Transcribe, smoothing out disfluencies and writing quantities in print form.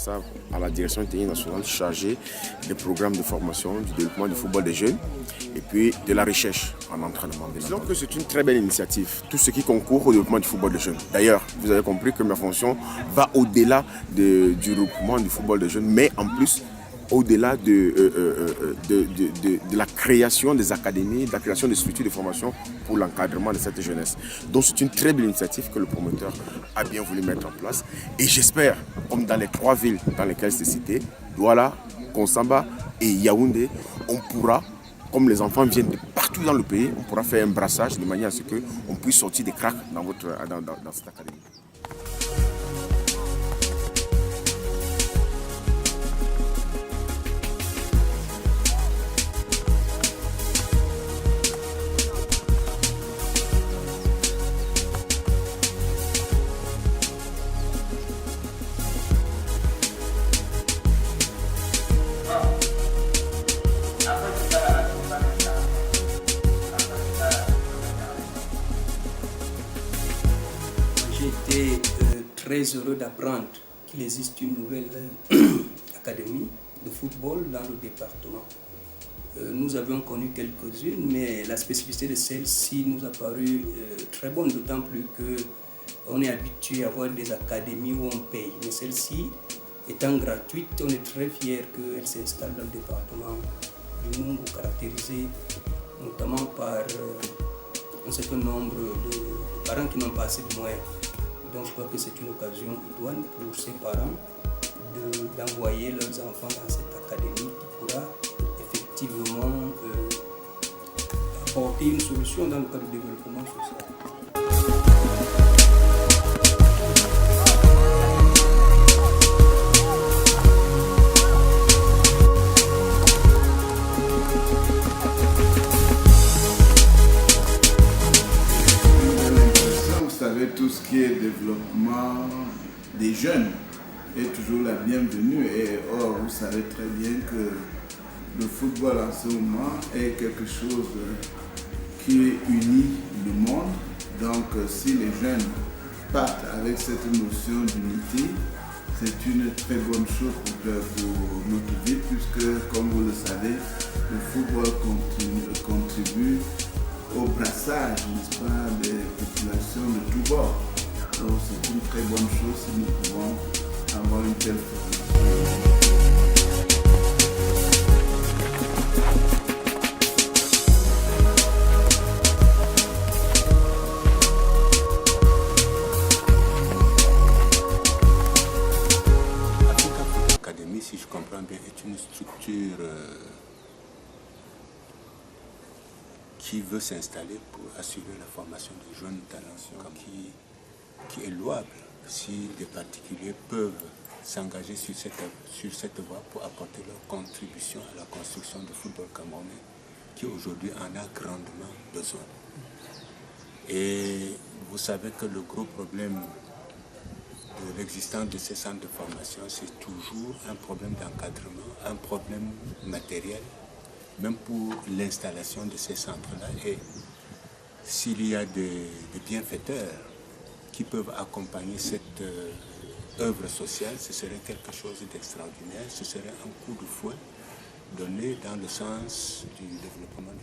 ça à la direction technique nationale chargée des programmes de formation, du développement du football des jeunes et puis de la recherche en entraînement. Disons que c'est une très belle initiative, tout ce qui concourt au développement du football des jeunes. D'ailleurs, vous avez compris que ma fonction va au-delà du regroupement du football des jeunes, mais en plus au-delà de la création des académies, de la création des structures de formation pour l'encadrement de cette jeunesse. Donc c'est une très belle initiative que le promoteur a bien voulu mettre en place. Et j'espère, comme dans les 3 villes dans lesquelles c'est cité, Douala, Konsamba et Yaoundé, on pourra, comme les enfants viennent de partout dans le pays, on pourra faire un brassage de manière à ce qu'on puisse sortir des cracks dans cette académie. J'étais très heureux d'apprendre qu'il existe une nouvelle académie de football dans le département. Nous avions connu quelques-unes, mais la spécificité de celle-ci nous a paru très bonne, d'autant plus qu'on est habitué à voir des académies où on paye. Mais celle-ci, étant gratuite, on est très fiers qu'elle s'installe dans le département du Mungu, caractérisé notamment par un certain nombre de parents qui n'ont pas assez de moyens. Donc je crois que c'est une occasion idoine pour ces parents d'envoyer leurs enfants dans cette académie qui pourra effectivement apporter une solution dans le cadre du développement social. Tout ce qui est développement des jeunes est toujours la bienvenue. Et or, vous savez très bien que le football en ce moment est quelque chose qui unit le monde. Donc, si les jeunes partent avec cette notion d'unité, c'est une très bonne chose pour notre vie, puisque, comme vous le savez, le football contribue au brassage, n'est-ce pas, des populations de tous bords. Donc c'est une très bonne chose si nous pouvons avoir une telle formation. Africa Foot Academy, si je comprends bien, est une structure qui veut s'installer pour assurer la formation de jeunes talents qui est louable si des particuliers peuvent s'engager sur cette voie pour apporter leur contribution à la construction du football camerounais qui aujourd'hui en a grandement besoin. Et vous savez que le gros problème de l'existence de ces centres de formation, c'est toujours un problème d'encadrement, un problème matériel, même pour l'installation de ces centres-là. Et s'il y a des bienfaiteurs qui peuvent accompagner cette œuvre sociale, ce serait quelque chose d'extraordinaire, ce serait un coup de fouet donné dans le sens du développement